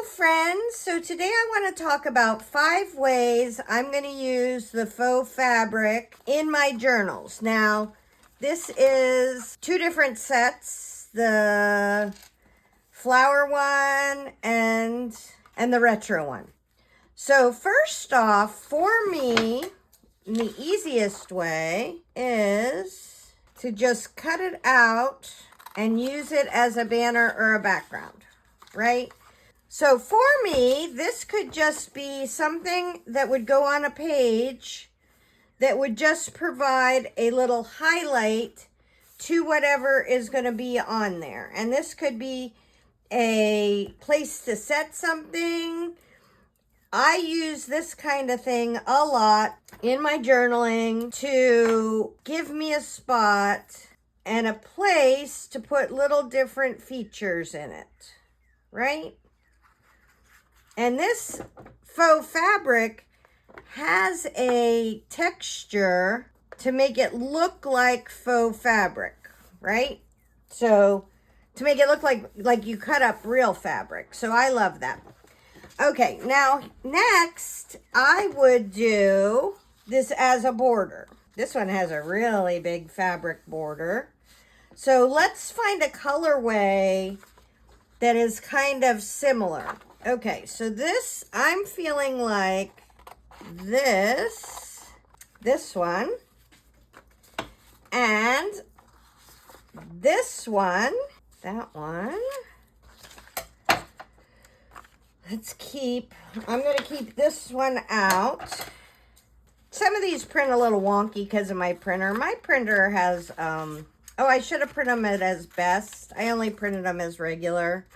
friends. So today I want to talk about 5 ways I'm going to use the faux fabric in my journals. Now, this is 2 different sets, the flower one and the retro one. So first off, for me, the easiest way is to just cut it out and use it as a banner or a background, right? So for me, this could just be something that would go on a page that would just provide a little highlight to whatever is going to be on there. And this could be a place to set something. I use this kind of thing a lot in my journaling to give me a spot and a place to put little different features in it, right? And this faux fabric has a texture to make it look like faux fabric, right? So to make it look like you cut up real fabric. So I love that. Okay, now next I would do this as a border. This one has a really big fabric border. So let's find a colorway that is kind of similar. Okay, so this, I'm feeling like this one, and this one, that one. I'm going to keep this one out. Some of these print a little wonky because of my printer. My printer has, I should have printed them as best. I only printed them as regular.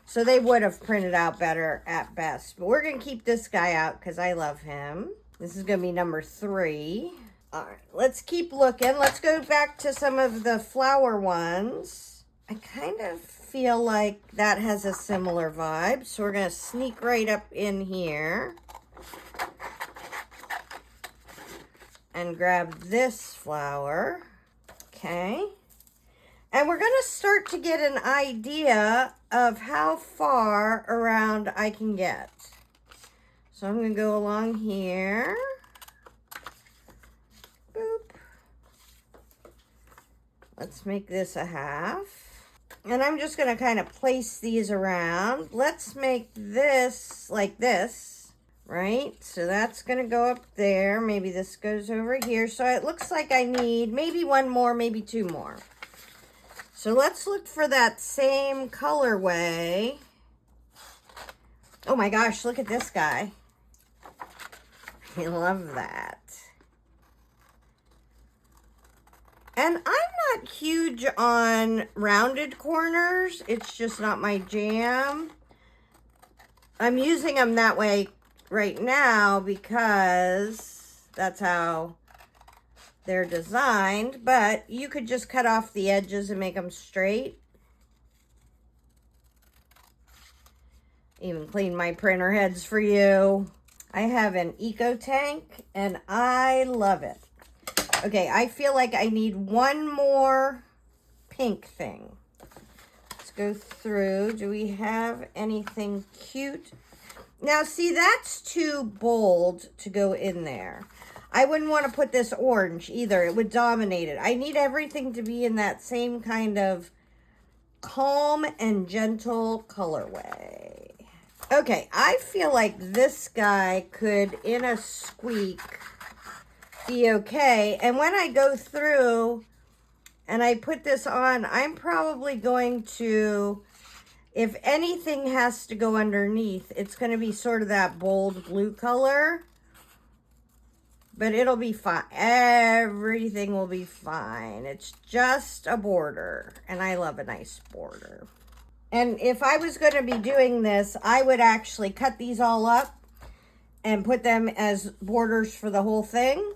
So they would have printed out better at best. But we're going to keep this guy out because I love him. This is going to be number 3. All right, let's keep looking. Let's go back to some of the flower ones. I kind of feel like that has a similar vibe. So we're going to sneak right up in here and grab this flower. Okay. And we're going to start to get an idea of how far around I can get. So I'm going to go along here. Boop. Let's make this a half. And I'm just going to kind of place these around. Let's make this like this, right? So that's going to go up there. Maybe this goes over here. So it looks like I need maybe 1 more, maybe 2 more. So let's look for that same colorway. Oh my gosh, look at this guy. I love that. And I'm not huge on rounded corners. It's just not my jam. I'm using them that way right now because that's how they're designed, but you could just cut off the edges and make them straight. Even clean my printer heads for you. I have an eco tank and I love it. Okay, I feel like I need 1 more pink thing. Let's go through. Do we have anything cute? Now see, that's too bold to go in there. I wouldn't want to put this orange either. It would dominate it. I need everything to be in that same kind of calm and gentle colorway. Okay, I feel like this guy could, in a squeak, be okay. And when I go through and I put this on, I'm probably going to, if anything has to go underneath, it's going to be sort of that bold blue color. But it'll be fine. Everything will be fine. It's just a border. And I love a nice border. And if I was going to be doing this, I would actually cut these all up and put them as borders for the whole thing,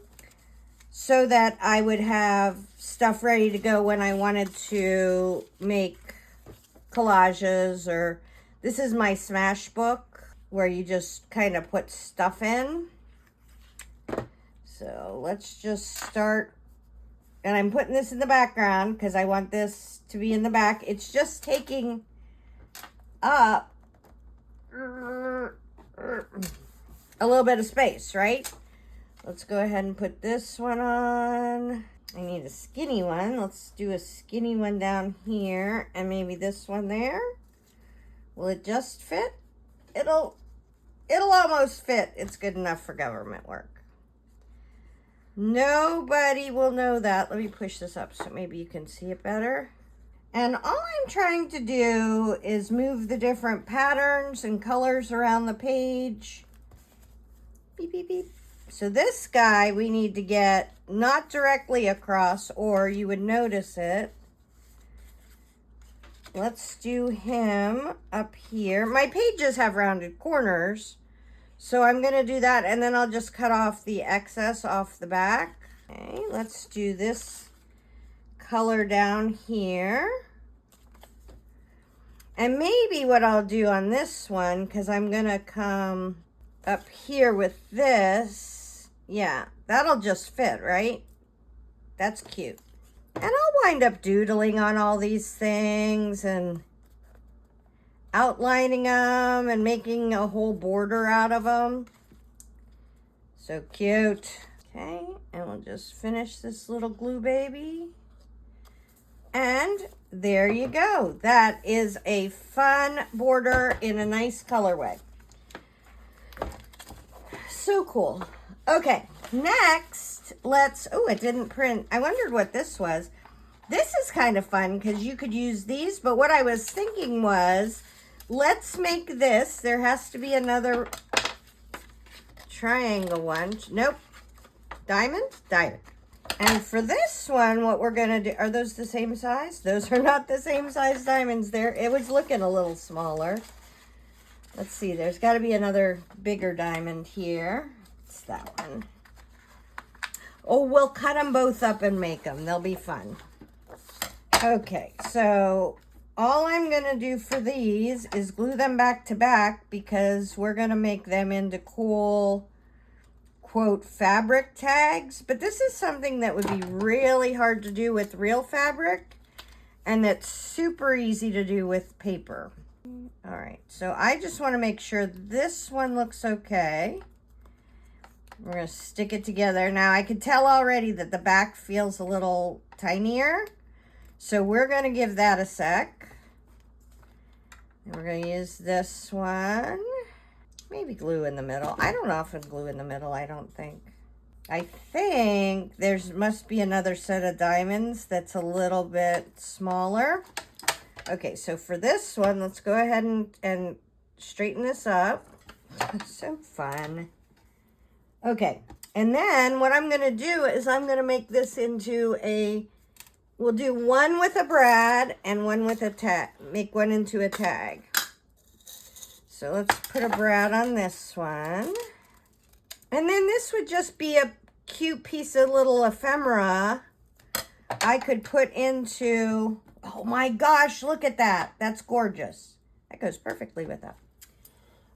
so that I would have stuff ready to go when I wanted to make collages. Or this is my smash book where you just kind of put stuff in. So let's just start, and I'm putting this in the background because I want this to be in the back. It's just taking up a little bit of space, right? Let's go ahead and put this one on. I need a skinny one. Let's do a skinny one down here and maybe this one there. Will it just fit? It'll almost fit. It's good enough for government work. Nobody will know that. Let me push this up so maybe you can see it better. And all I'm trying to do is move the different patterns and colors around the page. Beep, beep, beep. So this guy we need to get not directly across, or you would notice it. Let's do him up here. My pages have rounded corners, so I'm going to do that, and then I'll just cut off the excess off the back. Okay, let's do this color down here. And maybe what I'll do on this one, because I'm going to come up here with this, yeah, that'll just fit, right? That's cute. And I'll wind up doodling on all these things and outlining them and making a whole border out of them. So cute. Okay, and we'll just finish this little glue baby. And there you go. That is a fun border in a nice colorway. So cool. Okay, next, oh, it didn't print. I wondered what this was. This is kind of fun because you could use these, but what I was thinking was, let's make this. There has to be another triangle one. Nope. Diamond? Diamond. And for this one, what we're going to do, are those the same size? Those are not the same size diamonds there. It was looking a little smaller. Let's see, there's got to be another bigger diamond here. It's that one. Oh, we'll cut them both up and make them. They'll be fun. Okay, so all I'm going to do for these is glue them back to back because we're going to make them into cool, quote, fabric tags. But this is something that would be really hard to do with real fabric, and that's super easy to do with paper. All right, so I just want to make sure this one looks okay. We're going to stick it together. Now, I can tell already that the back feels a little tinier, so we're going to give that a sec. And we're going to use this one. Maybe glue in the middle. I don't often glue in the middle, I don't think. I think there must be another set of diamonds that's a little bit smaller. Okay, so for this one, let's go ahead and straighten this up. So fun. Okay, and then what I'm going to do is I'm going to make this into we'll do one with a brad and one with a tag, make one into a tag. So let's put a brad on this one. And then this would just be a cute piece of little ephemera I could put into, oh my gosh, look at that. That's gorgeous. That goes perfectly with that.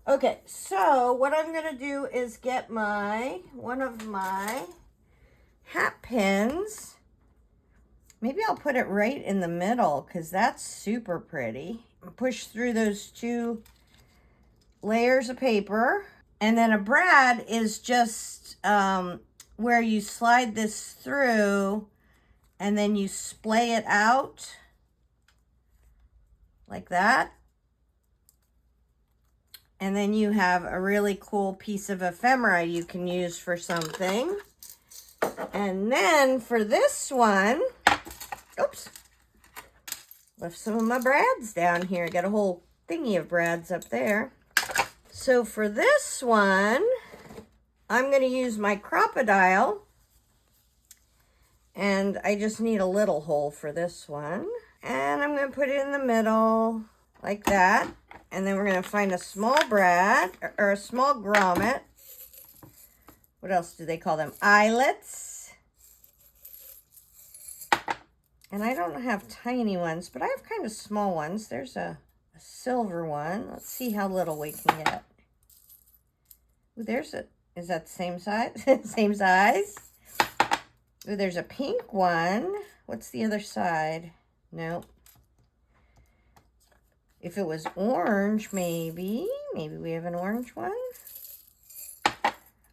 Okay, so what I'm going to do is get one of my hat pins. Maybe I'll put it right in the middle because that's super pretty. Push through those two layers of paper. And then a brad is just where you slide this through and then you splay it out like that. And then you have a really cool piece of ephemera you can use for something. And then for this one, oops, left some of my brads down here. Got a whole thingy of brads up there. So for this one, I'm going to use my crocodile. And I just need a little hole for this one. And I'm going to put it in the middle like that. And then we're going to find a small brad or a small grommet. What else do they call them? Eyelets. And I don't have tiny ones, but I have kind of small ones. There's a silver one. Let's see how little we can get. Ooh, is that the same size? Same size? Ooh, there's a pink one. What's the other side? Nope. If it was orange, maybe we have an orange one.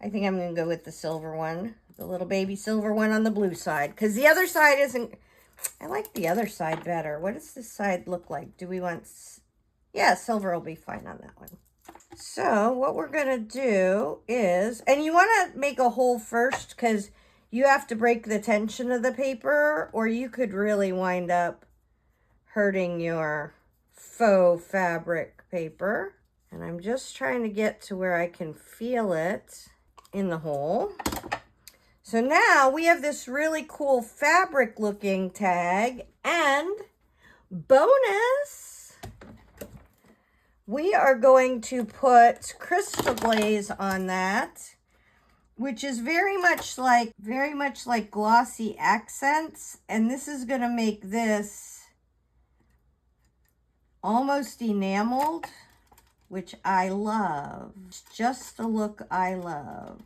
I think I'm going to go with the silver one, the little baby silver one on the blue side, because the other side isn't, I like the other side better. What does this side look like? Do we want, yeah, silver will be fine on that one. So what we're going to do is, and you want to make a hole first because you have to break the tension of the paper, or you could really wind up hurting your faux fabric paper. And I'm just trying to get to where I can feel it in the hole. So now we have this really cool fabric looking tag, and bonus, we are going to put crystal glaze on that, which is very much like glossy accents. And this is going to make this almost enameled, which I love. It's just the look I love.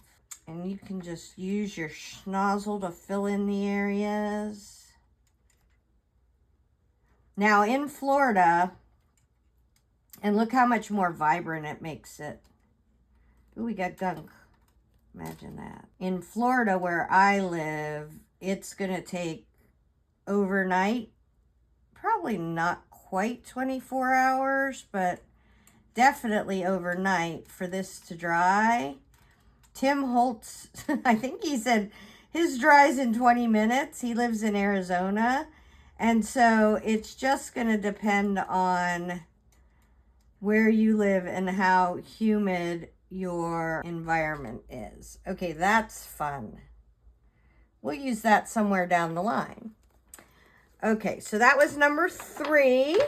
And you can just use your schnozzle to fill in the areas. Now in Florida, and look how much more vibrant it makes it. Ooh, we got gunk. Imagine that. In Florida, where I live, it's going to take overnight, probably not quite 24 hours, but definitely overnight for this to dry. Tim Holtz, I think he said his dries in 20 minutes. He lives in Arizona. And so it's just going to depend on where you live and how humid your environment is. Okay, that's fun. We'll use that somewhere down the line. Okay, so that was number 3.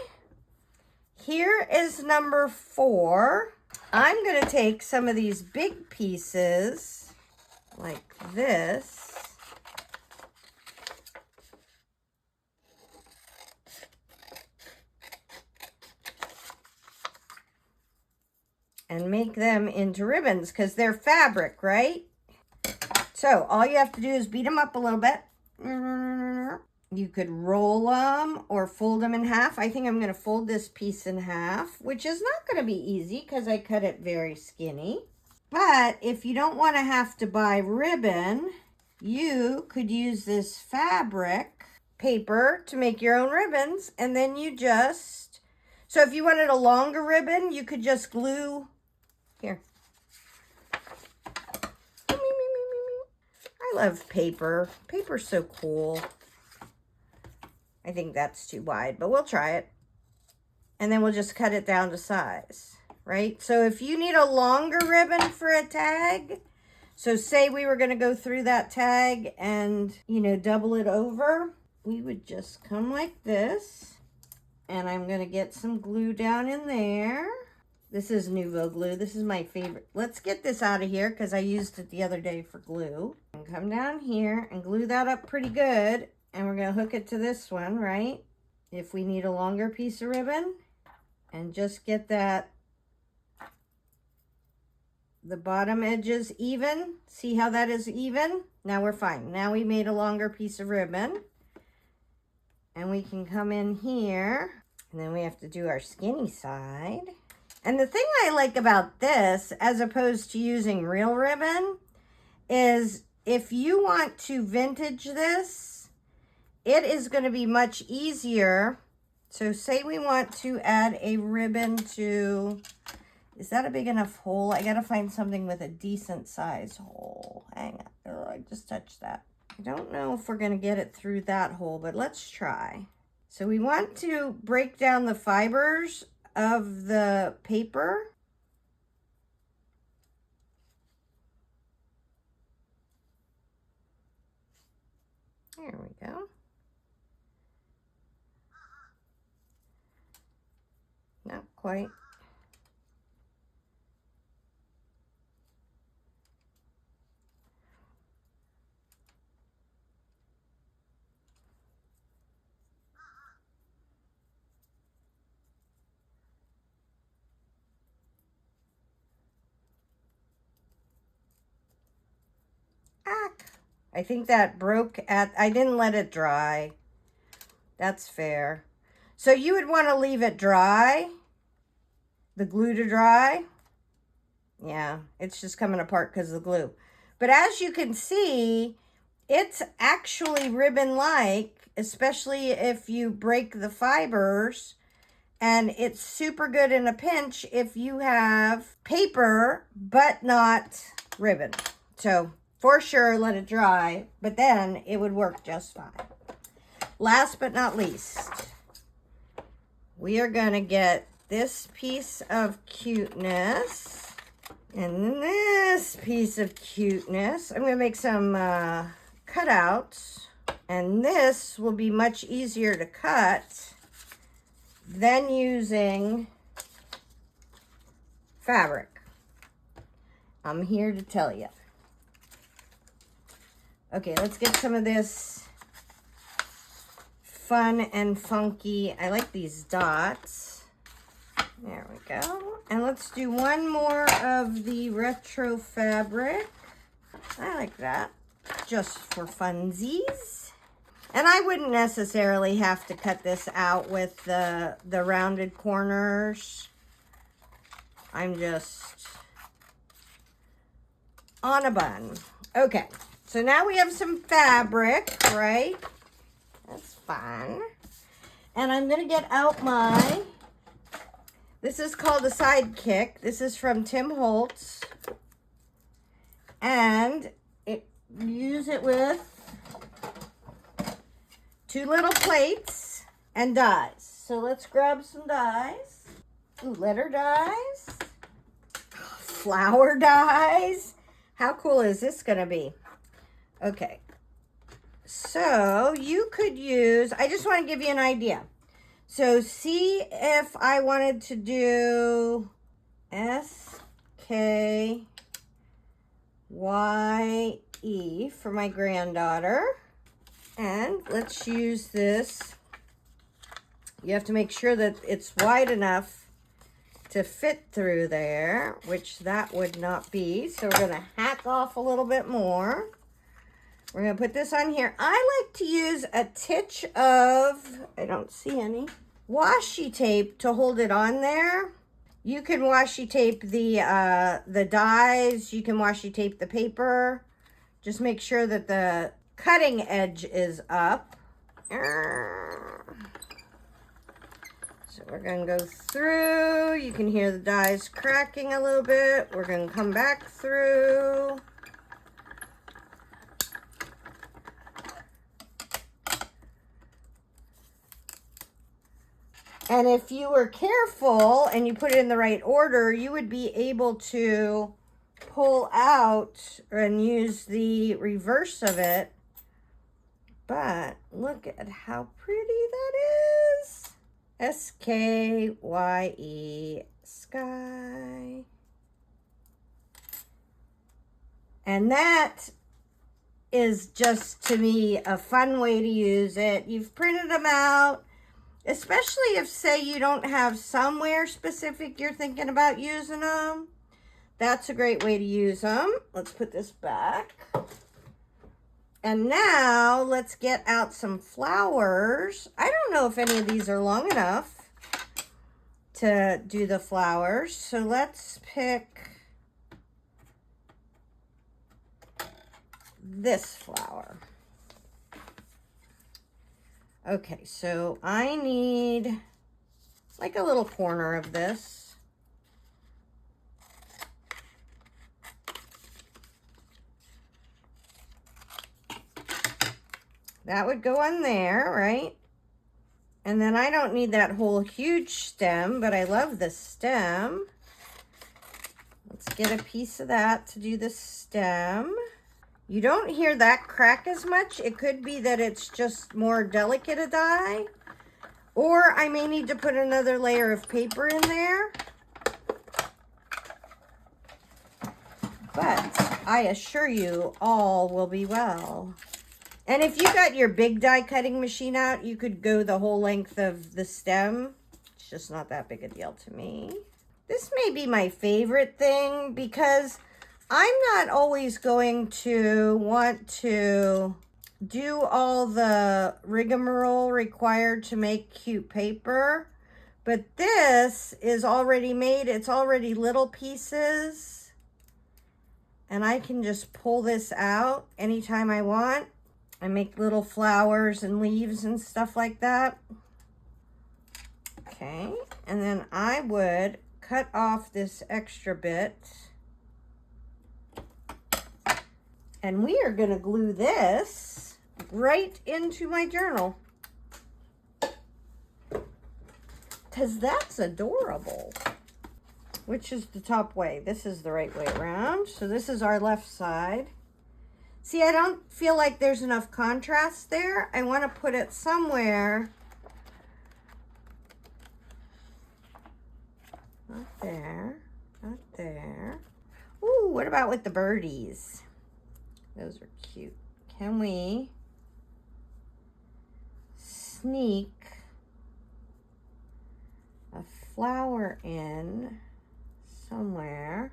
Here is number 4. I'm going to take some of these big pieces like this. And make them into ribbons because they're fabric, right? So all you have to do is beat them up a little bit. You could roll them or fold them in half. I think I'm going to fold this piece in half, which is not going to be easy because I cut it very skinny. But if you don't want to have to buy ribbon, you could use this fabric paper to make your own ribbons. And then you just, so if you wanted a longer ribbon, you could just glue, here. I love paper. Paper's so cool. I think that's too wide, but we'll try it. And then we'll just cut it down to size, right? So if you need a longer ribbon for a tag, so say we were going to go through that tag and, you know, double it over, we would just come like this. And I'm going to get some glue down in there. This is Nuvo glue. This is my favorite. Let's get this out of here because I used it the other day for glue. And come down here and glue that up pretty good. And we're going to hook it to this one, right? If we need a longer piece of ribbon. And just get that, the bottom edges even. See how that is even? Now we're fine. Now we made a longer piece of ribbon. And we can come in here. And then we have to do our skinny side. And the thing I like about this, as opposed to using real ribbon, is if you want to vintage this, it is going to be much easier. So say we want to add a ribbon to, is that a big enough hole? I got to find something with a decent size hole. Hang on. Oh, I just touched that. I don't know if we're going to get it through that hole, but let's try. So we want to break down the fibers of the paper. There we go. Not quite. I think that broke at, I didn't let it dry. That's fair. So you would want to leave it dry, the glue to dry. Yeah, it's just coming apart because of the glue. But as you can see, it's actually ribbon-like, especially if you break the fibers. And it's super good in a pinch if you have paper, but not ribbon. So for sure, let it dry, but then it would work just fine. Last but not least, we are gonna get this piece of cuteness and this piece of cuteness. I'm gonna make some cutouts, and this will be much easier to cut than using fabric. I'm here to tell you. Okay, let's get some of this fun and funky. I like these dots. There we go. And let's do one more of the retro fabric. I like that, just for funsies. And I wouldn't necessarily have to cut this out with the rounded corners. I'm just on a bun. Okay, so now we have some fabric, right? That's fun. And I'm gonna get out my, this is called a sidekick. This is from Tim Holtz. And use it with 2 little plates and dies. So let's grab some dies. Ooh, letter dies. Flower dies. How cool is this gonna be? Okay. So you could use, I just want to give you an idea. So see if I wanted to do SKYE for my granddaughter. And let's use this. You have to make sure that it's wide enough to fit through there, which that would not be. So we're gonna hack off a little bit more. We're gonna put this on here. I like to use a titch of, I don't see any, washi tape to hold it on there. You can washi tape the dies. You can washi tape the paper. Just make sure that the cutting edge is up. So we're gonna go through. You can hear the dies cracking a little bit. We're gonna come back through. And if you were careful and you put it in the right order, you would be able to pull out and use the reverse of it. But look at how pretty that is. SKYE, sky. And that is just, to me, a fun way to use it. You've printed them out, especially if, say, you don't have somewhere specific you're thinking about using them. That's a great way to use them. Let's put this back. And now let's get out some flowers. I don't know if any of these are long enough to do the flowers. So let's pick this flower. Okay, so I need like a little corner of this. That would go on there, right? And then I don't need that whole huge stem, but I love the stem. Let's get a piece of that to do the stem. You don't hear that crack as much. It could be that it's just more delicate a die. Or I may need to put another layer of paper in there. But I assure you, all will be well. And if you got your big die cutting machine out, you could go the whole length of the stem. It's just not that big a deal to me. This may be my favorite thing because I'm not always going to want to do all the rigmarole required to make cute paper. But this is already made. It's already little pieces. And I can just pull this out anytime I want. I make little flowers and leaves and stuff like that. Okay, and then I would cut off this extra bit. And we are gonna glue this right into my journal. Because that's adorable. Which is the top way? This is the right way around. So this is our left side. See, I don't feel like there's enough contrast there. I want to put it somewhere. Not there. Not there. Ooh, what about with the birdies? Those are cute. Can we sneak a flower in somewhere?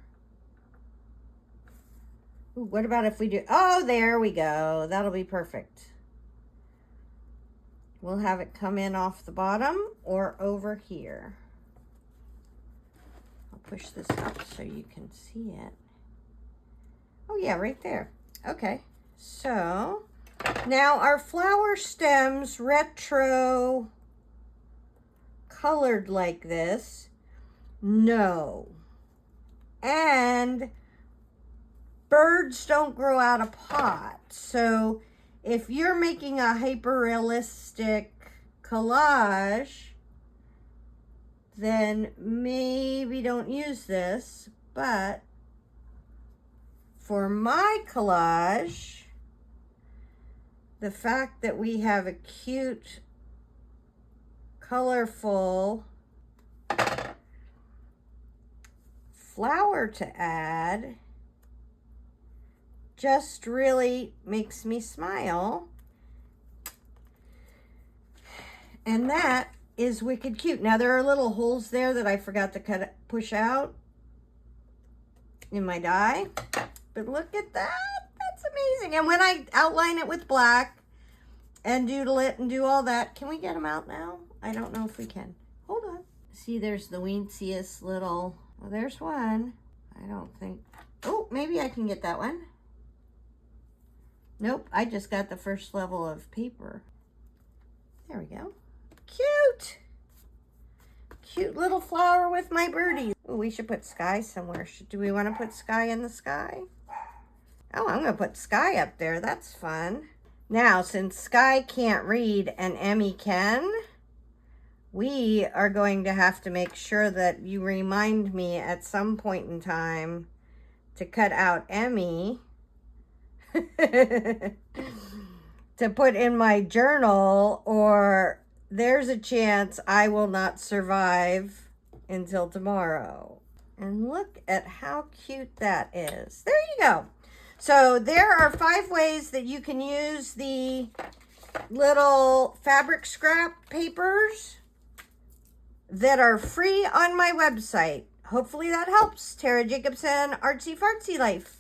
Ooh, what about if we do, oh, there we go. That'll be perfect. We'll have it come in off the bottom or over here. I'll push this up so you can see it. Oh yeah, right there. Okay, so now our flower stems retro colored like this. No. And birds don't grow out of pots. So if you're making a hyper-realistic collage, then maybe don't use this. But for my collage, the fact that we have a cute, colorful flower to add just really makes me smile. And that is wicked cute. Now there are little holes there that I forgot to push out in my die. But look at that. That's amazing. And when I outline it with black and doodle it and do all that, can we get them out now? I don't know if we can. Hold on. See, there's the weensiest little, well, there's one. I don't think, oh, maybe I can get that one. Nope, I just got the first level of paper. There we go. Cute. Cute little flower with my birdies. Ooh, we should put sky somewhere. Do we want to put sky in the sky? Oh, I'm going to put sky up there. That's fun. Now, since Sky can't read and Emmy can, we are going to have to make sure that you remind me at some point in time to cut out Emmy to put in my journal, or there's a chance I will not survive until tomorrow. And look at how cute that is. There you go. So there are 5 ways that you can use the little fabric scrap papers that are free on my website. Hopefully that helps. Tara Jacobson, Artsy Fartsy Life.